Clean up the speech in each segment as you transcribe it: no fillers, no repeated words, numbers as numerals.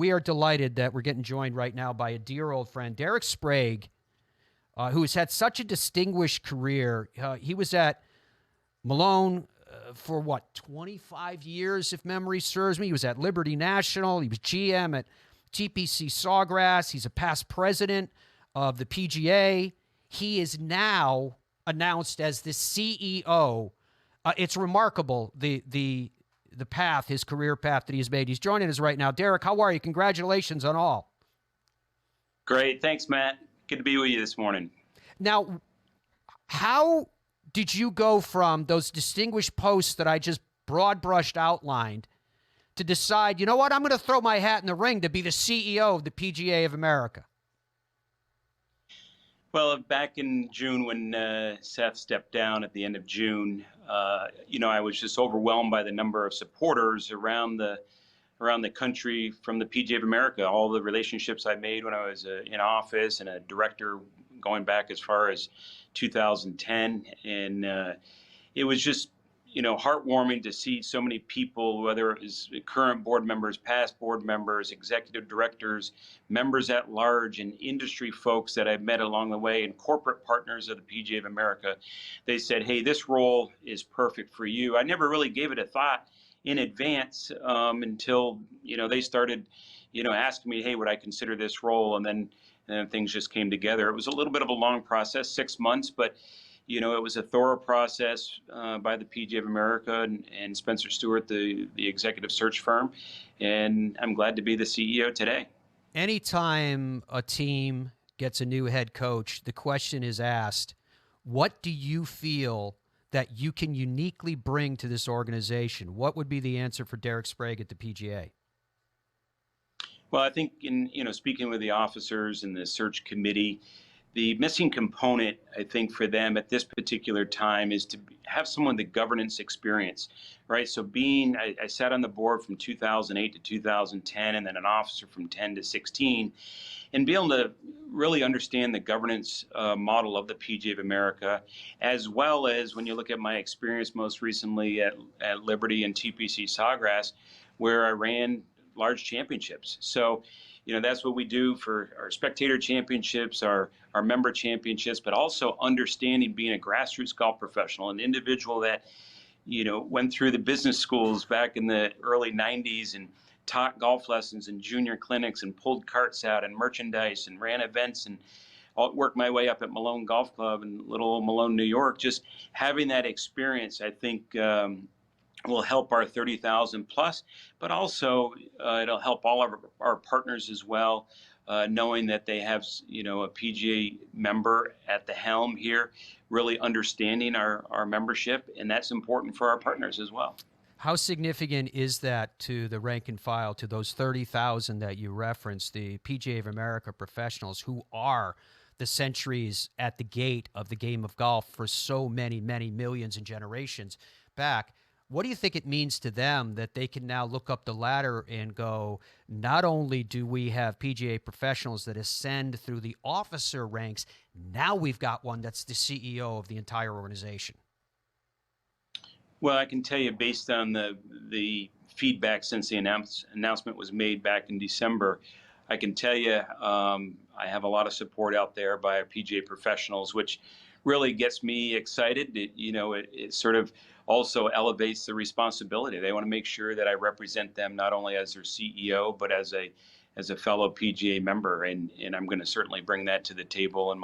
we are delighted that we're getting joined right now by a dear old friend, Derek Sprague, who has had such a distinguished career. He was at Malone for, 25 years, if memory serves me. He was at Liberty National. He was GM at TPC Sawgrass. He's a past president of the PGA. He is now announced as the CEO. It's remarkable, the path, his career path that he has made. He's joining us right now. Derek, how are you? Congratulations on all. Great. Thanks, Matt. Good to be with you this morning. Now, how did you go from those distinguished posts that I just broad-brushed outlined to decide, you know what, I'm going to throw my hat in the ring to be the CEO of the PGA of America? Well, back in June when Seth stepped down at the end of June, I was just overwhelmed by the number of supporters around the country from the PGA of America, all the relationships I made when I was in office and a director going back as far as 2010. And it was just, heartwarming to see so many people, whether it was current board members, past board members, executive directors, members at large, and industry folks that I've met along the way, and corporate partners of the PGA of America. They said, hey, this role is perfect for you. I never really gave it a thought in advance until, they started, asking me, hey, would I consider this role? And then things just came together. It was a little bit of a long process, 6 months, but it was a thorough process by the PGA of America and Spencer Stewart, the executive search firm. And I'm glad to be the CEO today. Anytime a team gets a new head coach, the question is asked, what do you feel that you can uniquely bring to this organization? What would be the answer for Derek Sprague at the PGA? Well, I think in, speaking with the officers and the search committee, the missing component, I think, for them at this particular time is to have someone with governance experience, right? So I sat on the board from 2008 to 2010, and then an officer from 10 to 16, and be able to really understand the governance model of the PGA of America, as well as when you look at my experience most recently at Liberty and TPC Sawgrass, where I ran large championships. So, that's what we do for our spectator championships, our member championships, but also understanding being a grassroots golf professional, an individual that, went through the business schools back in the early 90s and taught golf lessons and junior clinics and pulled carts out and merchandise and ran events and worked my way up at Malone Golf Club in little old Malone, New York. Just having that experience, I think, will help our 30,000 plus, but also it'll help all of our partners as well, knowing that they have, a PGA member at the helm here, really understanding our membership, and that's important for our partners as well. How significant is that to the rank and file, to those 30,000 that you referenced, the PGA of America professionals who are the centuries at the gate of the game of golf for so many, many millions and generations back? What do you think it means to them that they can now look up the ladder and go, not only do we have PGA professionals that ascend through the officer ranks, now we've got one that's the CEO of the entire organization? Well, I can tell you, based on the feedback since the announcement was made back in December, I can tell you I have a lot of support out there by our PGA professionals, which really gets me excited. It sort of also elevates the responsibility. They want to make sure that I represent them not only as their CEO, but as a fellow PGA member, and I'm going to certainly bring that to the table in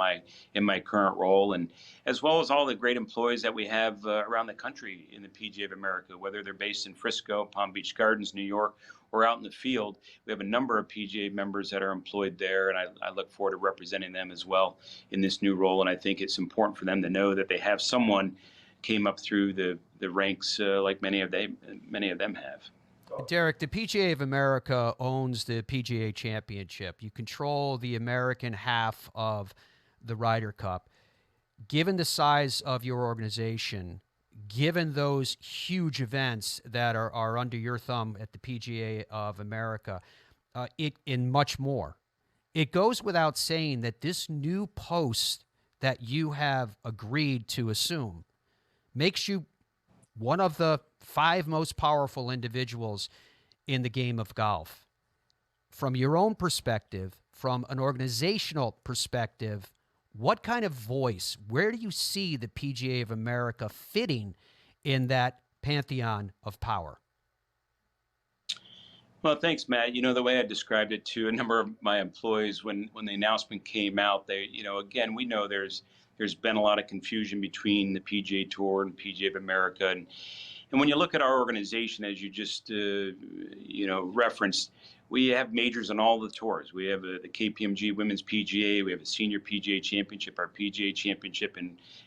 my current role, and as well as all the great employees that we have around the country in the PGA of America, whether they're based in Frisco, Palm Beach Gardens, New York, or out in the field. We have a number of PGA members that are employed there, and I look forward to representing them as well in this new role. And I think it's important for them to know that they have someone came up through the ranks like many of them have. Derek, the PGA of America owns the PGA Championship. You control the American half of the Ryder Cup. Given the size of your organization, given those huge events that are under your thumb at the PGA of America, and much more, it goes without saying that this new post that you have agreed to assume makes you one of the 5 most powerful individuals in the game of golf. from your own perspective, from an organizational perspective, what kind of voice, where do you see the PGA of America fitting in that pantheon of power? Well, thanks, Matt. The way I described it to a number of my employees when the announcement came out, again, we know there's been a lot of confusion between the PGA Tour and PGA of America, and when you look at our organization, as you just referenced, we have majors on all the tours. We have the KPMG Women's PGA, we have a Senior PGA Championship, our PGA Championship,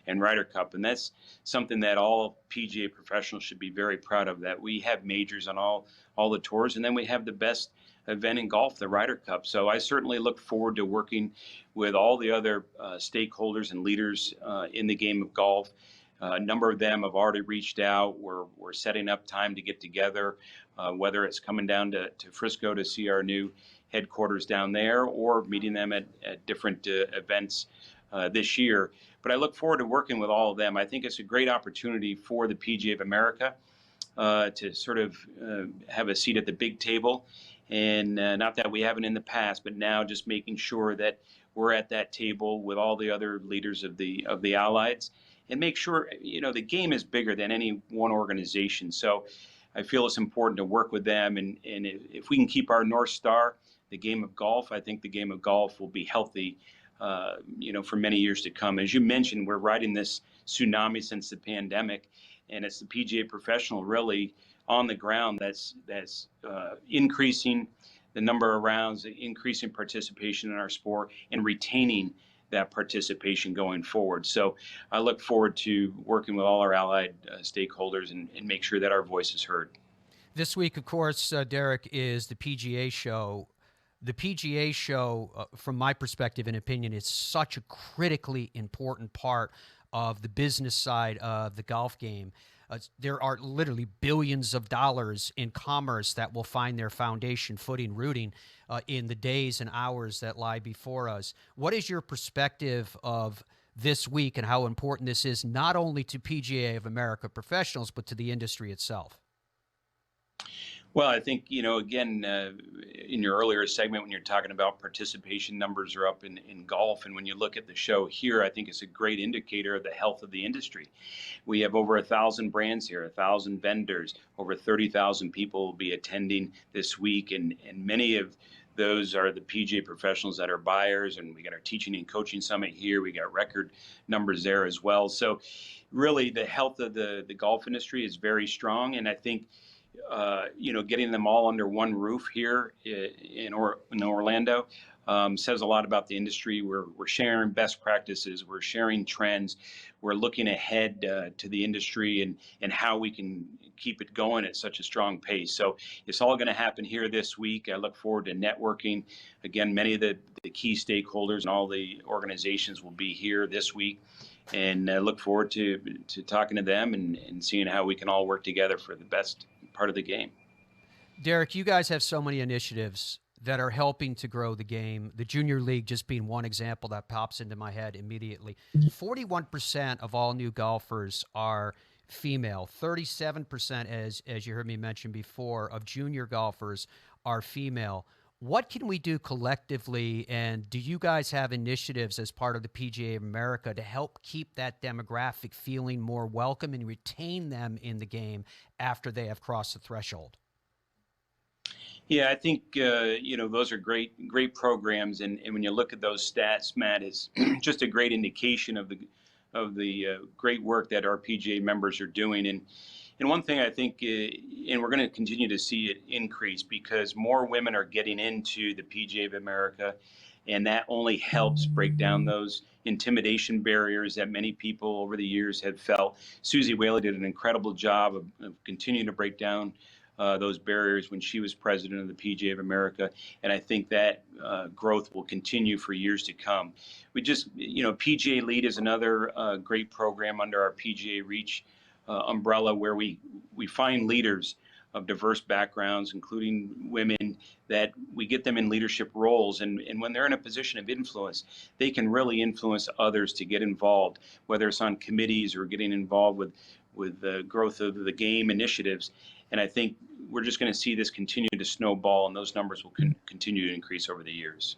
and Ryder Cup, and that's something that all PGA professionals should be very proud of. That we have majors on all the tours, and then we have the best event in golf, the Ryder Cup. So I certainly look forward to working with all the other stakeholders and leaders in the game of golf. A number of them have already reached out. We're setting up time to get together, whether it's coming down to Frisco to see our new headquarters down there or meeting them at different events this year. But I look forward to working with all of them. I think it's a great opportunity for the PGA of America to sort of have a seat at the big table. And not that we haven't in the past, but now just making sure that we're at that table with all the other leaders of the allies, and make sure, the game is bigger than any one organization. So I feel it's important to work with them. And if we can keep our North Star, the game of golf, I think the game of golf will be healthy, for many years to come. As you mentioned, we're riding this tsunami since the pandemic, and it's the PGA professional really on the ground that's increasing the number of rounds, increasing participation in our sport, and retaining that participation going forward. So I look forward to working with all our allied stakeholders and make sure that our voice is heard. This week, of course, Derek, is the PGA show. The PGA show, from my perspective and opinion, is such a critically important part of the business side of the golf game. There are literally billions of dollars in commerce that will find their foundation, footing, rooting in the days and hours that lie before us. What is your perspective of this week and how important this is not only to PGA of America professionals, but to the industry itself? Well, I think, again, in your earlier segment, when you're talking about participation numbers are up in golf. And when you look at the show here, I think it's a great indicator of the health of the industry. We have over 1,000 brands here, 1,000 vendors, over 30,000 people will be attending this week. And many of those are the PGA professionals that are buyers. And we got our teaching and coaching summit here. We got record numbers there as well. So really the health of the golf industry is very strong. And I think getting them all under one roof here in Orlando says a lot about the industry. We're sharing best practices. We're sharing trends. We're looking ahead to the industry and how we can keep it going at such a strong pace. So it's all going to happen here this week. I look forward to networking. Again, many of the key stakeholders and all the organizations will be here this week. And I look forward to talking to them and seeing how we can all work together for the best part of the game. Derek, you guys have so many initiatives that are helping to grow the game. The Junior League just being one example that pops into my head immediately. 41% of all new golfers are female. 37%, as you heard me mention before, of junior golfers are female. What can we do collectively, and do you guys have initiatives as part of the PGA of America to help keep that demographic feeling more welcome and retain them in the game after they have crossed the threshold? Yeah, I think those are great programs, and when you look at those stats, Matt, is just a great indication of the great work that our PGA members are doing. And one thing I think, and we're going to continue to see it increase because more women are getting into the PGA of America, and that only helps break down those intimidation barriers that many people over the years have felt. Susie Whaley did an incredible job of continuing to break down those barriers when she was president of the PGA of America, and I think that growth will continue for years to come. We just, PGA Lead is another great program under our PGA Reach umbrella where we find leaders of diverse backgrounds, including women, that we get them in leadership roles. And when they're in a position of influence, they can really influence others to get involved, whether it's on committees or getting involved with the growth of the game initiatives. And I think we're just going to see this continue to snowball, and those numbers will continue to increase over the years.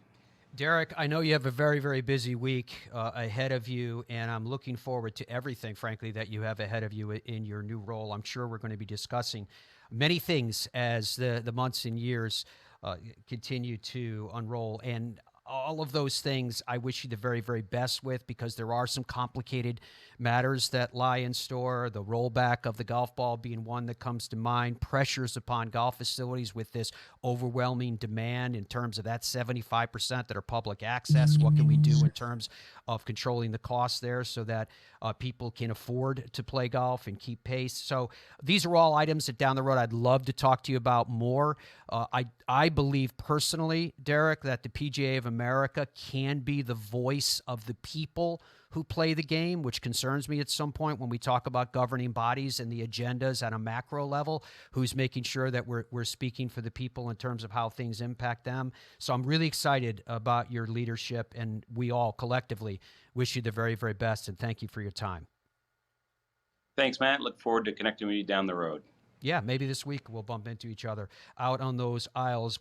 Derek, I know you have a very, very busy week ahead of you, and I'm looking forward to everything, frankly, that you have ahead of you in your new role. I'm sure we're going to be discussing many things as the months and years continue to unroll. And all of those things I wish you the very, very best with, because there are some complicated matters that lie in store. The rollback of the golf ball being one that comes to mind, pressures upon golf facilities with this overwhelming demand in terms of that 75% that are public access. What can we do in terms of controlling the costs there so that people can afford to play golf and keep pace? So these are all items that down the road I'd love to talk to you about more. I believe personally, Derek, that the PGA of America can be the voice of the people who play the game, which concerns me at some point when we talk about governing bodies and the agendas at a macro level, who's making sure that we're speaking for the people in terms of how things impact them. So I'm really excited about your leadership, and we all collectively wish you the very, very best, and thank you for your time. Thanks, Matt. Look forward to connecting with you down the road. Yeah, maybe this week we'll bump into each other out on those aisles.